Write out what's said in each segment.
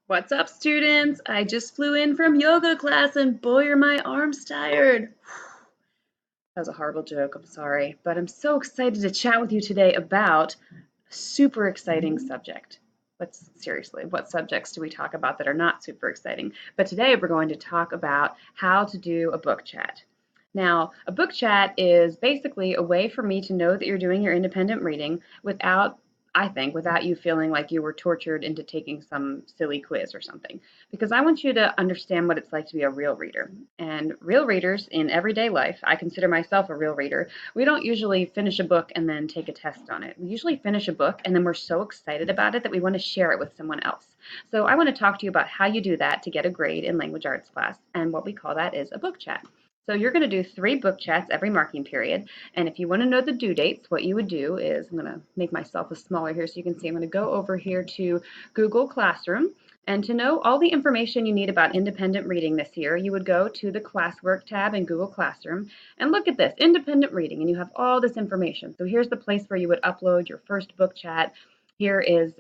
What's up, students? I just flew in from yoga class and boy, are my arms tired. That was a horrible joke, I'm sorry. But I'm so excited to chat with you today about a super exciting subject. Seriously, what subjects do we talk about that are not super exciting? But today we're going to talk about how to do a book chat. Now, a book chat is basically a way for me to know that you're doing your independent reading without, I think, without you feeling like you were tortured into taking some silly quiz or something. Because I want you to understand what it's like to be a real reader. And real readers in everyday life, I consider myself a real reader, we don't usually finish a book and then take a test on it. We usually finish a book and then we're so excited about it that we want to share it with someone else. So I want to talk to you about how you do that to get a grade in language arts class. And what we call that is a book chat. So you're going to do 3 book chats every marking period. And if you want to know the due dates, what you would do is, I'm going to make myself a smaller here so you can see. I'm going to go over here to Google Classroom. And to know all the information you need about independent reading this year, you would go to the classwork tab in Google Classroom and look at this, independent reading, and you have all this information. So here's the place where you would upload your first book chat. Here is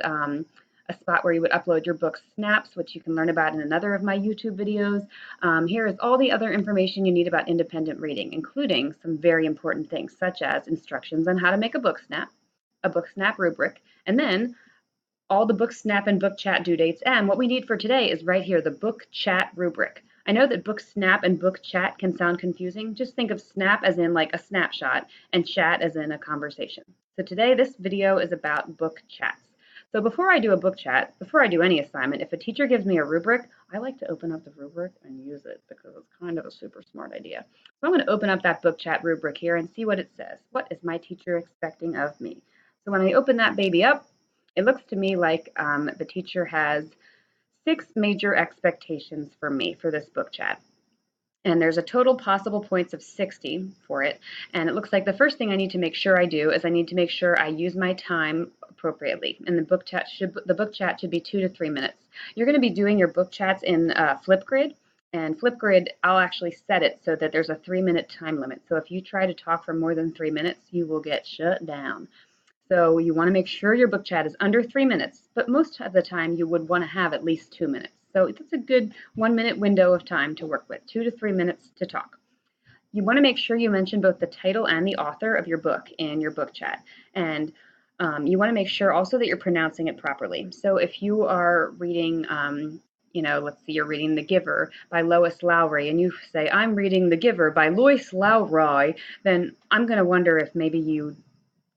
a spot where you would upload your book snaps, which you can learn about in another of my YouTube videos. Here is all the other information you need about independent reading, including some very important things, such as instructions on how to make a book snap rubric, and then all the book snap and book chat due dates. And what we need for today is right here, the book chat rubric. I know that book snap and book chat can sound confusing. Just think of snap as in like a snapshot and chat as in a conversation. So today, this video is about book chats. So before I do a book chat, before I do any assignment, if a teacher gives me a rubric, I like to open up the rubric and use it because it's kind of a super smart idea. So I'm going to open up that book chat rubric here and see what it says. What is my teacher expecting of me? So when I open that baby up, it looks to me like the teacher has 6 major expectations for me for this book chat. And there's a total possible points of 60 for it. And it looks like the first thing I need to make sure I do is I need to make sure I use my time appropriately. And the book chat should be 2 to 3 minutes. You're going to be doing your book chats in Flipgrid. And Flipgrid, I'll actually set it so that there's a 3-minute time limit. So if you try to talk for more than 3 minutes, you will get shut down. So you want to make sure your book chat is under 3 minutes, but most of the time you would want to have at least 2 minutes. So that's a good 1-minute window of time to work with, 2 to 3 minutes to talk. You want to make sure you mention both the title and the author of your book in your book chat. And you want to make sure also that you're pronouncing it properly. So if you are reading, let's see, you're reading The Giver by Lois Lowry, and you say, I'm reading The Giver by Lois Lowry, then I'm going to wonder if maybe you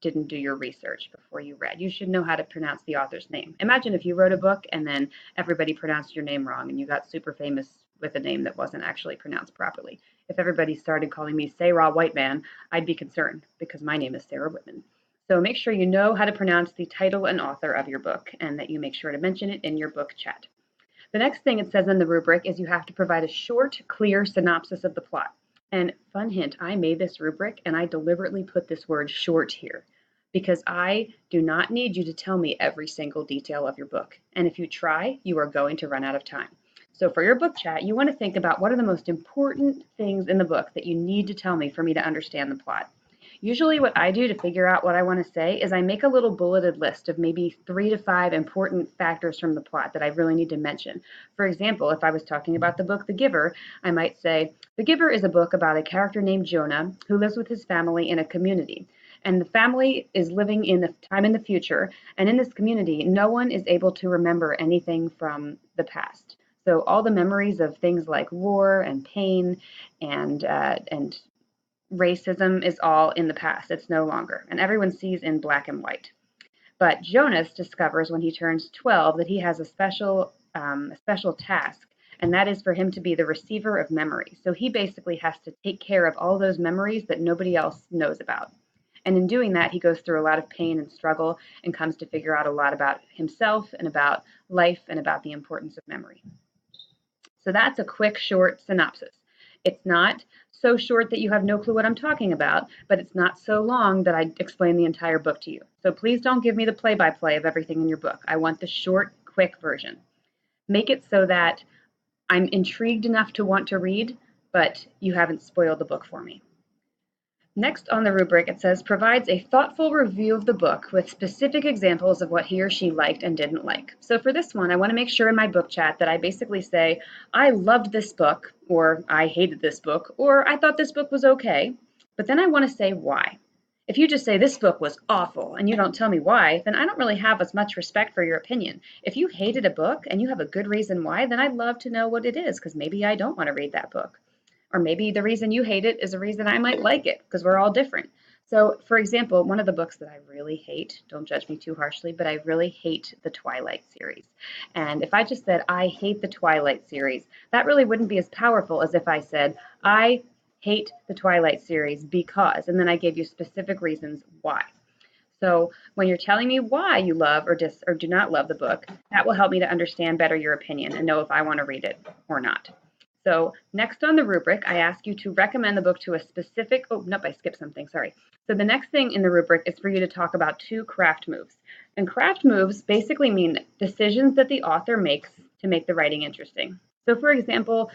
didn't do your research before you read. You should know how to pronounce the author's name. Imagine if you wrote a book and then everybody pronounced your name wrong and you got super famous with a name that wasn't actually pronounced properly. If everybody started calling me Sarah Whiteman, I'd be concerned because my name is Sarah Whitman. So make sure you know how to pronounce the title and author of your book and that you make sure to mention it in your book chat. The next thing it says in the rubric is you have to provide a short, clear synopsis of the plot. And fun hint, I made this rubric and I deliberately put this word short here because I do not need you to tell me every single detail of your book. And if you try, you are going to run out of time. So for your book chat, you want to think about what are the most important things in the book that you need to tell me for me to understand the plot. Usually what I do to figure out what I want to say is I make a little bulleted list of maybe 3 to 5 important factors from the plot that I really need to mention. For example, if I was talking about the book The Giver, I might say, The Giver is a book about a character named Jonah who lives with his family in a community. And the family is living in the time in the future. And in this community, no one is able to remember anything from the past. So all the memories of things like war and pain and racism is all in the past. It's no longer. And everyone sees in black and white. But Jonas discovers when he turns 12 that he has a special task, and that is for him to be the receiver of memories. So he basically has to take care of all those memories that nobody else knows about. And in doing that, he goes through a lot of pain and struggle and comes to figure out a lot about himself and about life and about the importance of memory. So that's a quick, short synopsis. It's not so short that you have no clue what I'm talking about, but it's not so long that I explain the entire book to you. So please don't give me the play-by-play of everything in your book. I want the short, quick version. Make it so that I'm intrigued enough to want to read, but you haven't spoiled the book for me. Next on the rubric, it says, provides a thoughtful review of the book with specific examples of what he or she liked and didn't like. So for this one, I want to make sure in my book chat that I basically say, I loved this book, or I hated this book, or I thought this book was okay. But then I want to say why. If you just say this book was awful and you don't tell me why, then I don't really have as much respect for your opinion. If you hated a book and you have a good reason why, then I'd love to know what it is, because maybe I don't want to read that book. Or maybe the reason you hate it is a reason I might like it, because we're all different. So, for example, one of the books that I really hate, don't judge me too harshly, but I really hate the Twilight series. And if I just said, I hate the Twilight series, that really wouldn't be as powerful as if I said, I hate the Twilight series because, and then I gave you specific reasons why. So when you're telling me why you love or do not love the book, that will help me to understand better your opinion and know if I want to read it or not. So next on the rubric, I ask you to recommend the book to a specific, oh, nope, I skipped something, sorry. So the next thing in the rubric is for you to talk about 2 craft moves. And craft moves basically mean decisions that the author makes to make the writing interesting. So for example,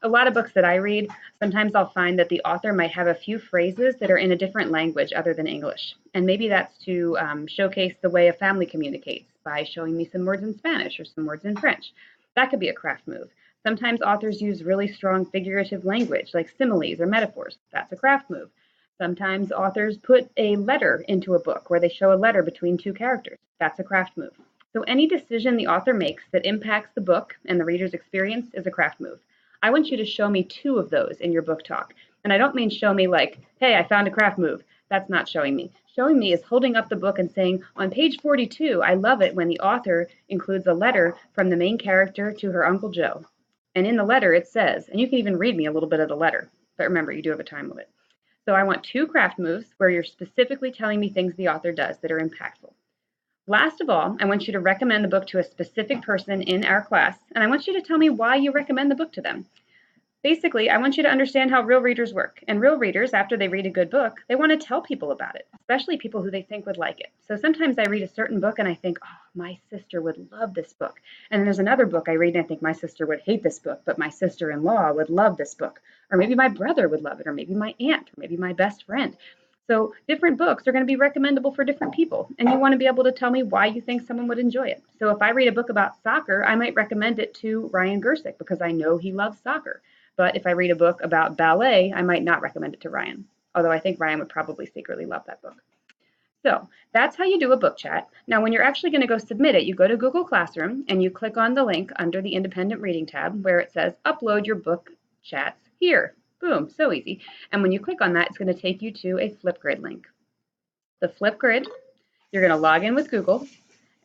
a lot of books that I read, sometimes I'll find that the author might have a few phrases that are in a different language other than English. And maybe that's to showcase the way a family communicates by showing me some words in Spanish or some words in French. That could be a craft move. Sometimes authors use really strong figurative language like similes or metaphors. That's a craft move. Sometimes authors put a letter into a book where they show a letter between 2 characters. That's a craft move. So any decision the author makes that impacts the book and the reader's experience is a craft move. I want you to show me 2 of those in your book talk. And I don't mean show me like, hey, I found a craft move. That's not showing me. Showing me is holding up the book and saying, on page 42, I love it when the author includes a letter from the main character to her Uncle Joe. And in the letter it says, and you can even read me a little bit of the letter, but remember, you do have a time limit. So I want 2 craft moves where you're specifically telling me things the author does that are impactful. Last of all, I want you to recommend the book to a specific person in our class, and I want you to tell me why you recommend the book to them. Basically, I want you to understand how real readers work. And real readers, after they read a good book, they want to tell people about it, especially people who they think would like it. So sometimes I read a certain book and I think, oh, my sister would love this book. And then there's another book I read and I think my sister would hate this book, but my sister-in-law would love this book. Or maybe my brother would love it, or maybe my aunt, or maybe my best friend. So different books are going to be recommendable for different people, and you want to be able to tell me why you think someone would enjoy it. So if I read a book about soccer, I might recommend it to Ryan Gersick because I know he loves soccer. But if I read a book about ballet, I might not recommend it to Ryan, although I think Ryan would probably secretly love that book. So that's how you do a book chat. Now, when you're actually going to go submit it, you go to Google Classroom and you click on the link under the Independent Reading tab where it says upload your book chats here. Boom, so easy. And when you click on that, it's going to take you to a Flipgrid link. The Flipgrid, you're going to log in with Google,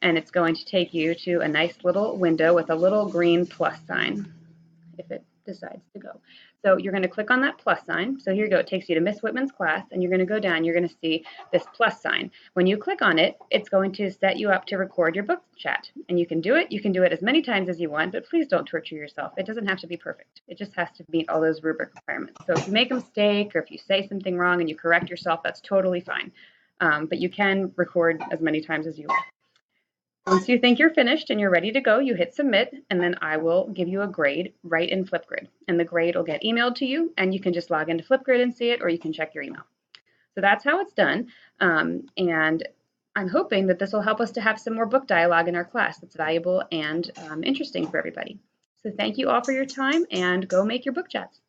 and it's going to take you to a nice little window with a little green plus sign, if it decides to go. So you're going to click on that plus sign. So here you go. It takes you to Miss Whitman's class, and you're going to go down. You're going to see this plus sign. When you click on it, it's going to set you up to record your book chat. And you can do it. You can do it as many times as you want, but please don't torture yourself. It doesn't have to be perfect. It just has to meet all those rubric requirements. So if you make a mistake or if you say something wrong and you correct yourself, that's totally fine. But you can record as many times as you want. Once you think you're finished and you're ready to go, you hit submit, and then I will give you a grade right in Flipgrid. And the grade will get emailed to you, and you can just log into Flipgrid and see it, or you can check your email. So that's how it's done. And I'm hoping that this will help us to have some more book dialogue in our class that's valuable and interesting for everybody. So thank you all for your time, and go make your book chats.